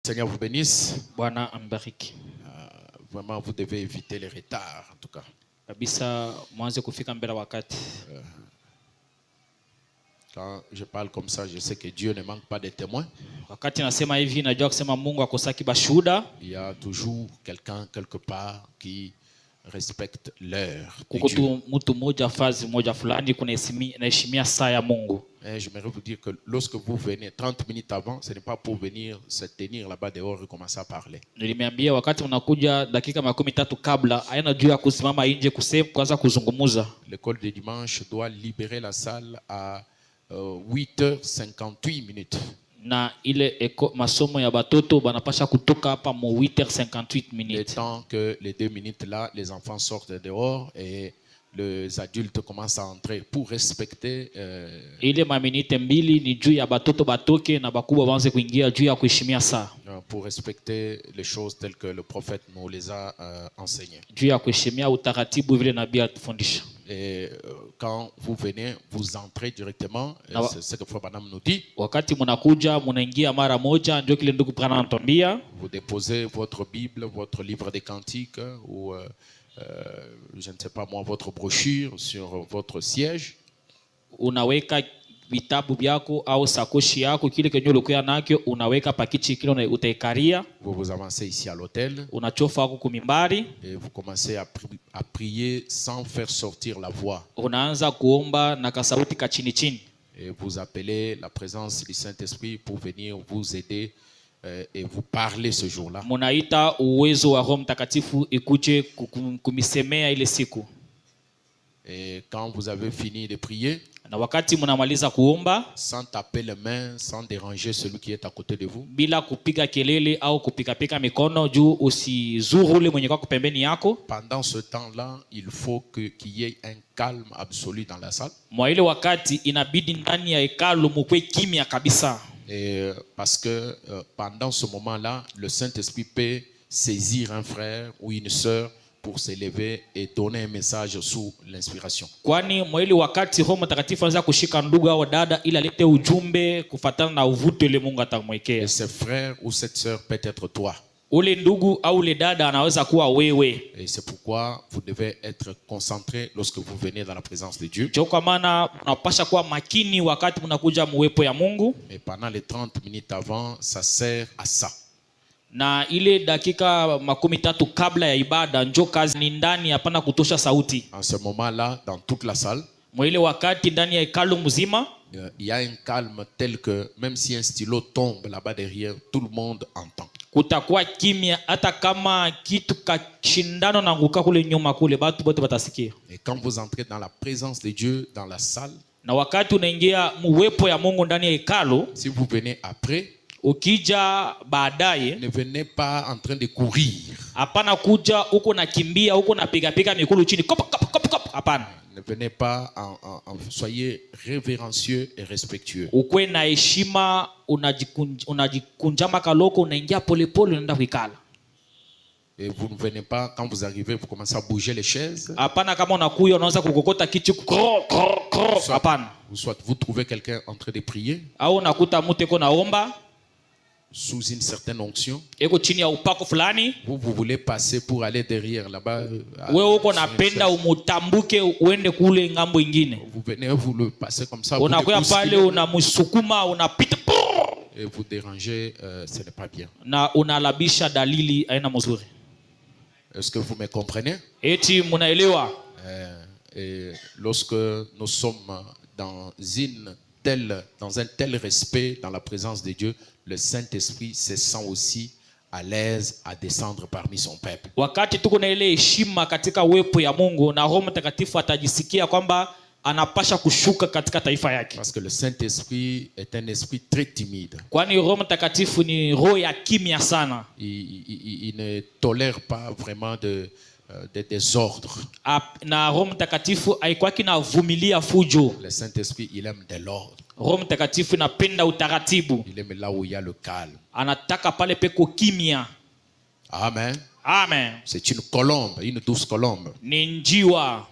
Seigneur vous bénisse. Bwana ambariki. Vraiment, vous devez éviter les retards, en tout cas. Kabisa mwanze kufika mbele wakati. Quand je parle comme ça, je sais que Dieu ne manque pas de témoins. Wakati nasema hivi najua kusema Mungu akosaki bashuhuda. Il y a toujours quelqu'un quelque part qui respecte l'heure. Kuko mtu mmoja fazi mmoja fulani kunaheshimia saa ya Mungu. Et j'aimerais vous dire que lorsque vous venez 30 minutes avant, ce n'est pas pour venir se tenir là-bas dehors et commencer à parler. Nilimeambia wakati mnakuja dakika 13 kabla haina juu ya kusimama nje kusema kwanza kuzungumza. L'école de dimanche doit libérer la salle à 8h58 minutes. Na ile masomo ya batoto banapasha kutoka hapa mo 8h58 minutes. Le temps que les 2 minutes là, les enfants sortent dehors et les adultes commencent à entrer pour respecter. Ile maminite mbili ni juu ya batoto batoke na bakubwa baanze kuingia juu ya kuheshimia saa. Pour respecter les choses telles que le prophète nous les a enseignées. Juu ya kuheshimia utaratibu vile nabii atufundisha. Et quand vous venez, vous entrez directement. C'est ce que Frère Branham nous dit. Wakati munakuja munaingia mara moja, ndio kile ndugu Branham anatuambia. Vous déposez votre Bible, votre livre des cantiques ou je ne sais pas moi, votre brochure sur votre siège. Unaweka vitabu vyako au sakoshi yako kile kenye ulikuwa nacho unaweka pakichi kile utaikaria. Vous vous avancez ici à l'hôtel. Unachofa huko kumimbari. Et vous commencez à prier sans faire sortir la voix. Unaanza kuomba na kasauti ka chini chini. Et vous appelez la présence du Saint-Esprit pour venir vous aider et vous parler ce jour-là. Munaita uwezo wa Roho Mtakatifu ikuje kumisemea ile siku. Et quand vous avez fini de prier, na wakati mnamaliza kuomba, sans taper les mains, sans déranger celui qui est à côté de vous, bila kupiga kelele au kupika mikono juu usizuru ule mwenye kwa pembeni yako. Pendant ce temps-là, il faut qu'il y ait un calme absolu dans la salle. Mwa ile wakati inabidi ndani ya hekalu mukwe kimya kabisa. Et parce que pendant ce moment-là, le Saint-Esprit peut saisir un frère ou une sœur pour s'élever et donner un message sous l'inspiration. Kwani mwili wakati Roho Mtakatifu anza kushika ndugu au dada ili alete ujumbe kufuatana na uvute ile Mungu atamwekea. Et ce frère ou cette sœur peut être toi. Ule ndugu au ule dada anaweza kuwa wewe. Et c'est pourquoi vous devez être concentré lorsque vous venez dans la présence de Dieu. Kwa maana unapaswa kuwa makini wakati mnakuja muwepo ya Mungu. Et pendant les 30 minutes avant, ça sert à ça. Na ile dakika 13 kabla ya ibada njo kazi ni ndani hapana kutosha sauti. En ce moment-là, dans toute la salle, mwile wakati ndani ya hekalu mzima, il y a un calme tel que même si un stylo tombe là-bas derrière, tout le monde entend. Kutakuwa kimya hata kama kitu kashindano na nguka kule nyuma kule batu bote batasikia. Et quand vous entrez dans la présence de Dieu dans la salle, na wakati unaingia muwepo ya Mungu ndani ya hekalu, si vous venez après, ukija baadaye, ne venez pas en train de courir. Hapana kuja uko nakimbia uko napiga mikulu chini kop hapana. Ne venez pas soyez révérencieux et respectueux. Ukwe na heshima, unajikunjama kaloko, unaingia polepole unaenda kuikala. Et vous ne venez pas, quand vous arrivez, vous commencez à bouger les chaises. Hapana kama unakuya unaanza kukokota kitu hapana. Soit vous trouvez quelqu'un en train de prier. Au unakuta mtu eko naomba sous une certaine onction. Eko chini ya upako fulani. Vous voulez passer pour aller derrière là-bas. Wewe uko napenda umutambuke uende kule ngambo ingine. Vous venez, vous le passez comme ça. Unakuya pale unamsukuma unapita. Et vous dérangez, ce n'est pas bien. Na unalabisha dalili aina mzuri. Est-ce que vous me comprenez? Eti munaelewa? Et lorsque nous sommes dans un tel respect dans la présence de Dieu, le Saint-Esprit se sent aussi à l'aise à descendre parmi son peuple. Wakati tuko na ile heshima katika uwepo ya Mungu, na Roho Mtakatifu atajisikia kwamba anapasha kushuka katika taifa yake. Parce que le Saint-Esprit est un esprit très timide. Kwani Roho Mtakatifu ni roho ya kimya sana. Il ne tolère pas vraiment de désordre. Na Roho Mtakatifu haikwaki na vumilia fujo. Le Saint-Esprit, il aime de l'ordre. Roho Mtakatifu napenda utaratibu. Il aime là où il y a le calme. Anataka pale peko kimya. Amen. Amen. C'est une colombe, une douce colombe. Ni njiwa.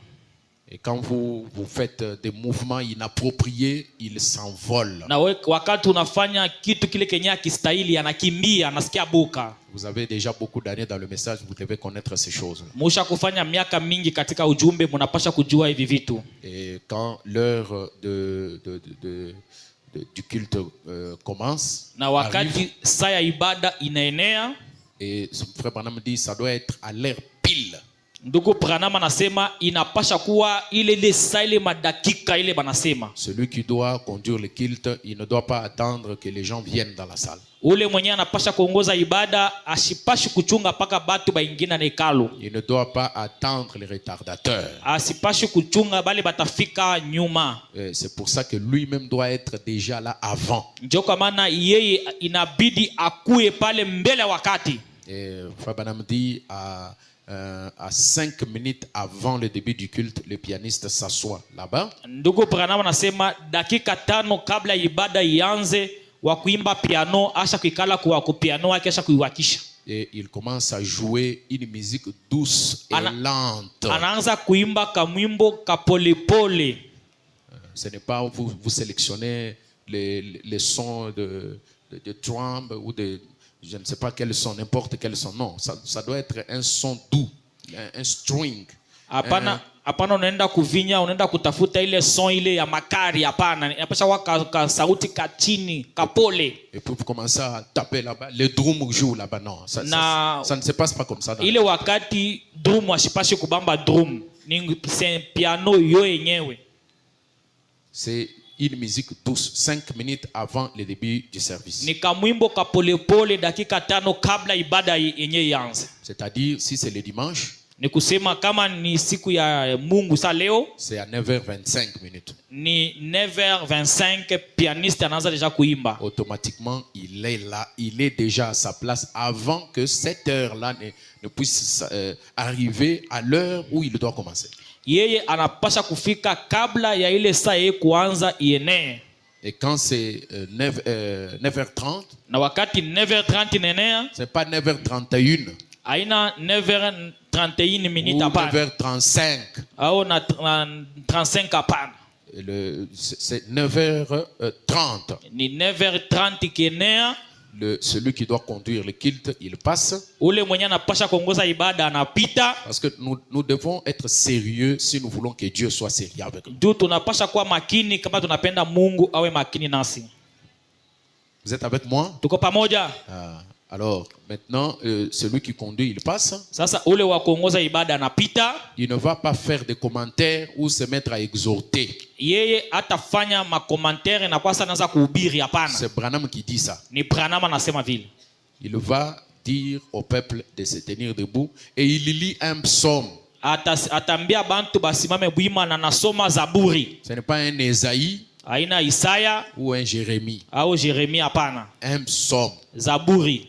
Et quand vous faites des mouvements inappropriés, il s'envole. Na wakati unafanya kitu kile kenye akistahili anakimbia, anasikia buka. Vous avez déjà beaucoup d'années dans le message, vous devez connaître ces choses. Musha kufanya miaka mingi katika ujumbe, mnapasha kujua hivi vitu. Et quand l'heure du culte commence, Na wakati saa ya ibada inaenea, et frère Branham dit ça doit être à l'heure pile. ndugu Branham anasema inapasha kuwa ile saa ile madakika ile banasema. Celui qui doit conduire le culte, il ne doit pas attendre que les gens viennent dans la salle. Ule mwenye anapasha kuongoza ibada asipashi kuchunga paka batu baingine na hekalu. Il ne doit pas attendre les retardateurs. Asipashi kuchunga bali batafika nyuma. C'est pour ça que lui-même doit être déjà là avant. Ndio kwa maana yeye inabidi akuye pale mbele wakati. Et Frère Branham dit à 5 minutes avant le début du culte, le pianiste s'assoit là-bas. Ndugu Branham anasema dakika 5 kabla ibada ianze, wa kuimba piano asha kuikala kwa piano yake asha kuiwakisha. Et il commence à jouer une musique douce et lente. Anaanza kuimba kamwimbo kapolepole. Ce n'est pas vous sélectionnez les sons de drum ou de je ne sais pas quel son, n'importe quel son. Non, ça doit être un son doux, un string. Hapana unaenda kuvinya, unaenda kutafuta ile son ile ya makari, hapana. Inapaswa waka sauti ka chini, kapole. Et puis vous commencez à taper là-bas, le drum joue là-bas. Non, ça ne se passe pas comme ça. Ile wakati drum ashipashi kubamba drum, ni piano yo yenyewe. C'est une musique douce 5 minutes avant le début du service. Ni kamwimbo kapolepole dakika 5 kabla ibada yenyewe ianze. C'est-à-dire si c'est le dimanche, ni kusema kama ni siku ya Mungu sa leo, c'est à 9h25 minutes. Ni 9h25 pianiste anaanza déjà kuimba. Automatiquement, il est là, il est déjà à sa place avant que cette heure-là ne puisse arriver à l'heure où il doit commencer. Yeye anapasha kufika kabla ya ile saa yeye kuanza ienee. Et quand c'est 9h30, na wakati 9h30 inenea, c'est pas 9h31. Aina 9h31 minutes hapana. 9h35. Au na 35 hapana. C'est 9h30. Ni 9h30 kienea. Celui qui doit conduire le culte, il passe. Ule mwenye anapasha kuongoza ibada anapita. Parce que nous devons être sérieux si nous voulons que Dieu soit sérieux avec nous. Ndio tunapasha kuwa makini kama tunapenda Mungu awe makini nasi. Vous êtes avec moi? Tuko pamoja? Alors, maintenant, celui qui conduit, il passe. Sasa ule wa kuongoza ibada anapita. Il ne va pas faire des commentaires ou se mettre à exhorter. Yeye atafanya makommentaire na kwa sana za kuhubiri hapana. C'est Branham qui dit ça. Ni Branham anasema vile. Il va dire au peuple de se tenir debout et il lit un psaume. Atambia bantu basimame bwima na nasoma Zaburi. Ce n'est pas un Esaïe. Aina Isaya ou un Jérémie. Au Jérémie hapana. Un psaume. Zaburi.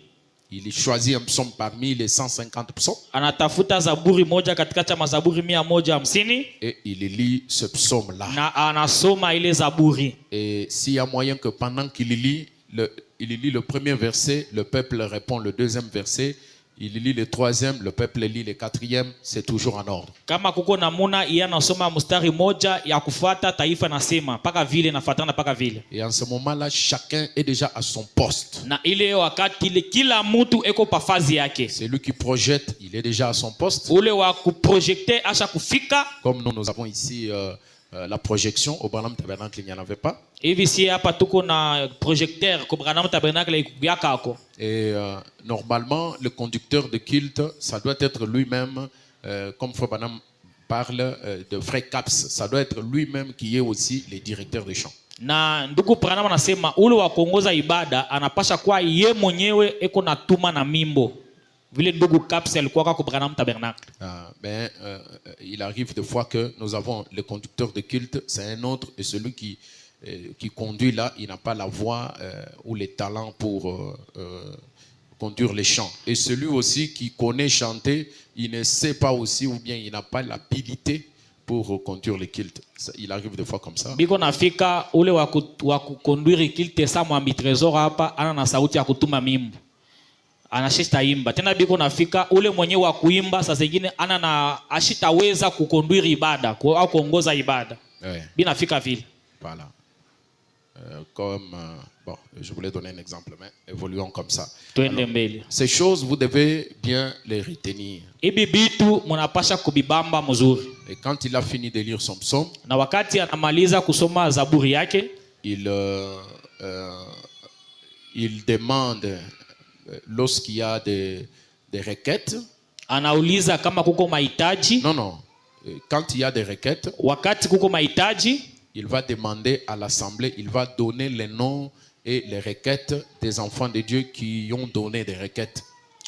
Il choisit un psaume parmi les 150 psaumes. Anatafuta Zaburi moja katika cha mazaburi 150. Et il lit ce psaume-là. Na anasoma ile Zaburi. Et s'il y a moyen que pendant qu'il lit le premier verset, le peuple répond le deuxième verset. Il lit le troisième, le peuple lit le quatrième, c'est toujours en ordre. Kama kuko namuna iya nasoma mstari moja ya kufuata taifa nasema paka vile nafuatana paka vile. Et en ce moment-là, chacun est déjà à son poste. Na ile wakati ile kila mtu eko pa fazi yake. Celui qui projette, il est déjà à son poste. Ule wa kuprojecter acha kufika. Comme nous avons ici la projection au Branham Tabernacle, il n'y en avait pas. Hivi si hapa tuko na projecteur ko Branham Tabernacle yakako. Et normalement, le conducteur de culte, ça doit être lui-même, comme Frère Branham parle de Frère Caps, ça doit être lui-même qui est aussi le directeur de chant. Na ndugu Branham anasema ule wa kuongoza ibada anapasha kuwa ye mwenyewe eko natuma na mimbo. Vile ndugu Caps alikuwa kwa Branham Tabernacle. Mais il arrive des fois que nous avons le conducteur de culte, c'est un autre, et celui qui conduit là, il n'a pas la voix ou les talents pour conduire les chants. Et celui aussi qui connaît chanter, il ne sait pas aussi, ou bien il n'a pas l'habilité pour conduire le culte. Il arrive des fois comme ça. Biko nafika ule wa kuconduire culte sa mwambi trésor hapa ana na sauti ya kutuma mimbo. anashitaimba tena biko nafika ule mwenye wa kuimba saa zingine ana na ashitaweza kukonduire ibada au kuongoza ibada. Ouais. Binafika vile. Voilà. Comme, bon, je voulais donner un exemple, mais évoluons comme ça. Twende mbele. Ces choses, vous devez bien les retenir. Ibi bitu munapasha kubibamba mzuri. Et quand il a fini de lire son psaume, Na wakati anamaliza kusoma zaburi yake, il demande, lorsqu'il y a des requêtes, anauliza kama kuko mahitaji. non, quand il y a des requêtes, Wakati kuko mahitaji, il va demander à l'assemblée, il va donner les noms et les requêtes des enfants de Dieu qui ont donné des requêtes.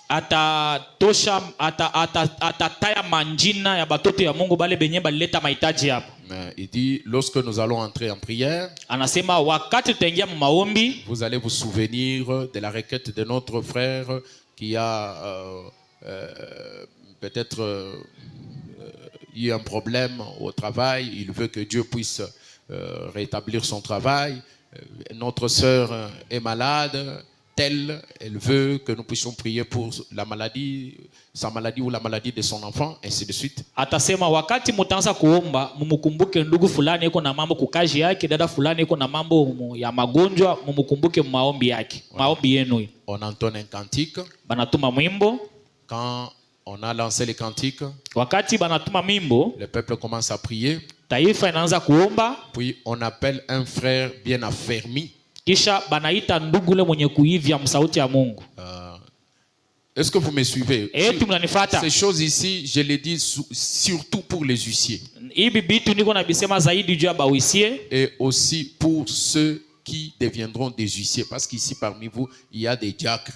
atatosha atataya manjina ya batoto ya Mungu bale benye balileta mahitaji hapo. Il dit, lorsque nous allons entrer en prière, Anasema wakati tutaingia mu maombi, vous allez vous souvenir de la requête de notre frère qui a peut-être eu un problème au travail. Il veut que Dieu puisse rétablir son travail. Notre sœur est malade, telle, elle veut que nous puissions prier pour la maladie, sa maladie ou la maladie de son enfant, ainsi de suite. atasema wakati mutaanza kuomba mumukumbuke ndugu fulani yuko na mambo kukaji yake, dada fulani yuko na mambo ya magonjwa, mumukumbuke maombi yake. Maombi yenu. On entonne un cantique. Banatuma mwimbo. Quand on a lancé les cantiques, Wakati banatuma mwimbo, le peuple commence à prier. taifa inaanza kuomba. Puis on appelle un frère bien affermi. Kisha banaita ndugu le mwenye kuivya msauti ya Mungu. Est-ce que vous me suivez? Eti mnanifuata? Ces choses ici, je les dis surtout pour les huissiers. Hivi bitu niko nabisema zaidi juu ya bawisie. Et aussi pour ceux qui deviendront des huissiers. Parce qu'ici parmi vous, il y a des diacres,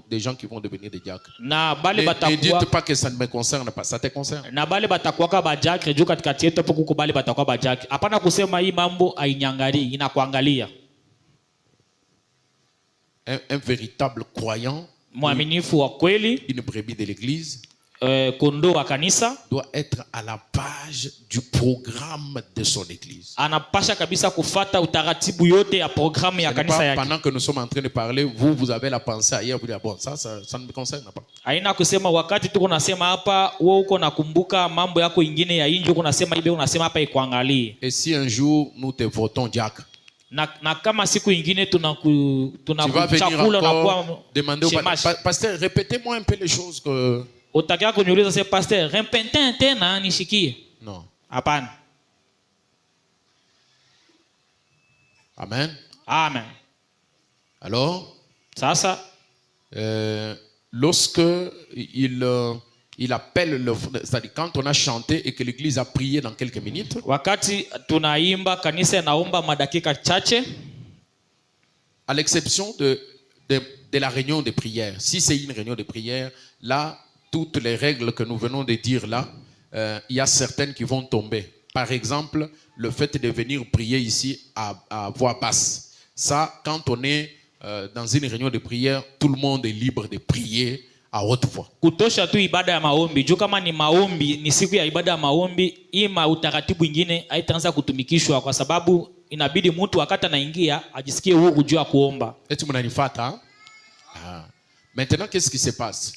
des gens qui vont devenir des diacres. Na bale Ne batakuwa. dites pas que ça ne me concerne pas, ça te concerne. Na bale batakuwa ka bajakre juu katikati yetu hapo kuko bale batakuwa bajakre. Hapana kusema hii mambo ainyangali, inakuangalia. Un véritable croyant, Mwaminifu wa kweli, une brebis de l'église, kondoo wa kanisa, doit être à la page du programme de son église. anapasha kabisa kufata utaratibu yote ya programu ya kanisa yake. Pendant que nous sommes en train de parler, vous avez la pensée ailleurs, vous dites, bon, ça ne me concerne pas. Haina kusema wakati tuko nasema hapa wewe uko nakumbuka mambo yako ingine ya nje, uko nasema ibe unasema hapa ikuangalie. Et si un jour nous te votons diacre, Na kama siku ingine tu vas venir encore demander au pasteur, répétez-moi un peu les choses que... Utakia kuniuliza se pasteur, repentez tena nishikie. Non. Hapana. Amen. Amen. Alors, Sasa lorsque il appelle c'est-à-dire quand on a chanté et que l'église a prié dans quelques minutes, wakati tunaimba kanisa naomba madakika chache, à l'exception de la réunion de prière. Si c'est une réunion de prière, là, toutes les règles que nous venons de dire là, il y a certaines qui vont tomber. Par exemple, le fait de venir prier ici à voix basse. Ça, quand on est dans une réunion de prière, tout le monde est libre de prier à haute voix. Kutosha tu ibada ya maombi. Juu kama ni maombi, ni siku ya ibada ya maombi, ima utaratibu ingine haitaanza kutumikishwa kwa sababu inabidi mtu wakati anaingia ajisikie huru kujua kuomba. Et mnanifata? Maintenant, qu'est-ce qui se passe?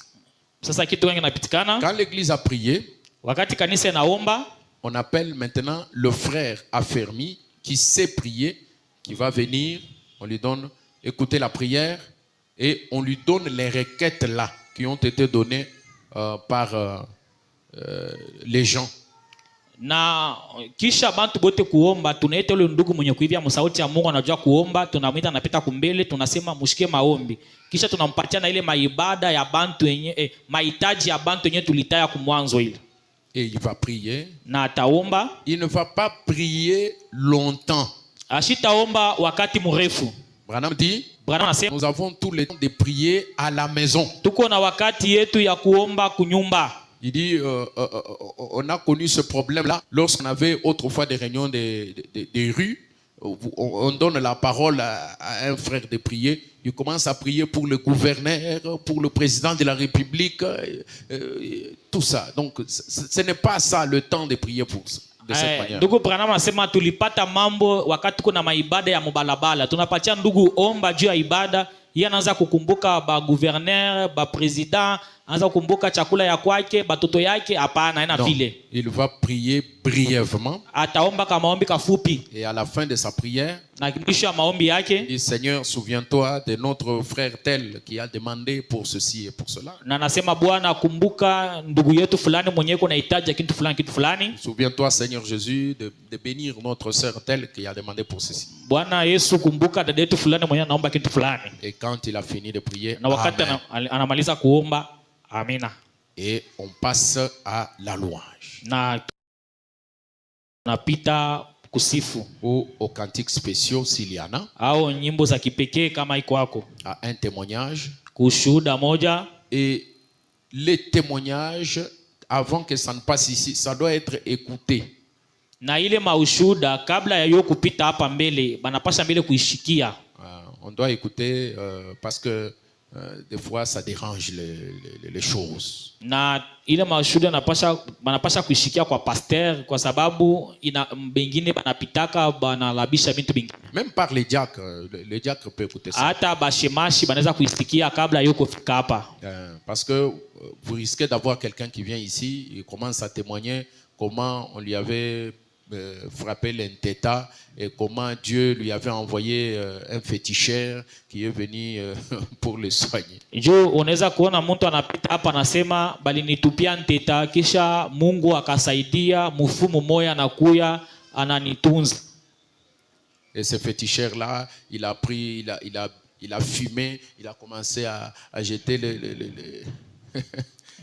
Sasa kitu gani kinapitikana? Quand l'église a prié, wakati kanisa naomba, on appelle maintenant le frère affermi qui sait prier, qui va venir, on lui donne, écouter la prière et on lui donne les requêtes là qui ont été données par les gens. Na kisha bantu bote kuomba, tunaita yule ndugu mwenye kuivia msauti ya Mungu anajua kuomba, tunamwita anapita kumbele, tunasema mushike maombi. Kisha tunampatia na ile maibada ya bantu yenye mahitaji ya bantu yenye tulitaya kumwanzo ile. Et il va prier. Na ataomba. Il ne va pas prier longtemps. Ashitaomba wakati mrefu. Branham dit, nous avons tous les temps de prier à la maison. Tuko na wakati yetu ya kuomba kunyumba. Il dit, on a connu ce problème-là lorsqu'on avait autrefois des réunions des rues. On donne la parole à un frère de prier. Il commence à prier pour le gouverneur, pour le président de la République, tout ça. Donc, ce n'est pas ça le temps de prier pour ça. De cette manière. Ndugu Branham anasema tulipata mambo wakati kuna maibada ya mubalabala. Tunapatia ndugu omba juu ya ibada yeye anaanza kukumbuka ba gouverneur, ba president, anaanza kukumbuka chakula ya kwake, batoto yake. Hapana, haina vile. Il va prier brièvement. Ataomba kama maombi kafupi. Et à la fin de sa prière, Na mwisho ya maombi yake, il dit Seigneur, souviens-toi de notre frère tel qui a demandé pour ceci et pour cela. na anasema Bwana, kumbuka ndugu yetu fulani mwenye kuna hitaji kitu fulani. Souviens-toi Seigneur Jésus de bénir notre sœur telle qui a demandé pour ceci. Bwana Yesu, kumbuka dada yetu fulani mwenye anaomba kitu fulani. Et quand il a fini de prier, Na wakati anamaliza kuomba, amina. Et on passe à la louange. Na napita kusifu Ou aux cantiques spéciaux s'il y en a. au nyimbo za kipekee kama iko hako, À un témoignage. kushuhuda moja. Et les témoignages, avant que ça ne passe ici, ça doit être écouté. Na ile maushuda kabla ya yo kupita hapa mbele, banapasha mbele kuishikia. On doit écouter parce que des fois ça dérange les choses. Na ile maushuda banapasha kuishikia kwa pasteur, kwa sababu ina bengine banapitaka banalabisha vitu vingine. Même par les diacres, le diacre peut écouter ça. Hata bashemashi banaweza kuisikia kabla yo kufika hapa. Parce que vous risquez d'avoir quelqu'un qui vient ici et commence à témoigner comment on lui avait frappé l'inteta et comment Dieu lui avait envoyé un féticheur qui est venu pour le soigner. Jo, unaweza kuona mtu anapita hapa anasema balinitupia nteta kisha Mungu akasaidia mfumo moya anakuya ananitunza. Et ce féticheur là, il a pris, il a fumé, il a commencé à jeter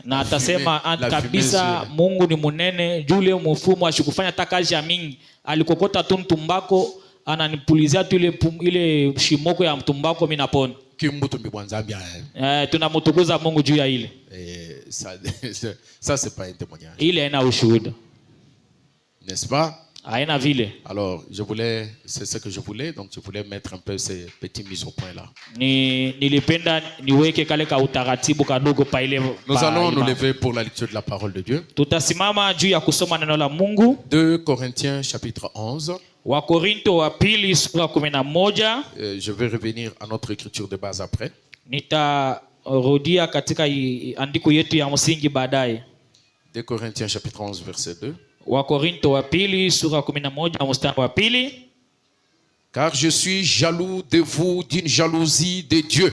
Na atasema kabisa Mungu ni munene, jule mfumo ashikufanya takaji ya mingi, alikokota tu mtumbako ananipulizia tu ile shimoko ya mtumbako, mimi napona. Tunamtukuza Mungu juu ya ile. Ça c'est pas un témoignage. Ile haina ushuhuda. N'est-ce pas? Haina vile. Alors, c'est ce que je voulais, donc je voulais mettre un peu ces petits mises au point là. Nilipenda niweke kale ka utaratibu kadogo pa ile. Nous allons nous lever pour la lecture de la parole de Dieu. Tutasimama juu ya kusoma neno la Mungu. 2 Corinthiens chapitre 11. Wakorinto wa pili sura 11. Je vais revenir à notre écriture de base après. Nitarudia katika andiko yetu ya msingi baadaye. 2 Corinthiens chapitre 11 verset 2. Wakorinto wa pili sura 11 mstari wa pili. Car je suis jaloux de vous d'une jalousie de Dieu.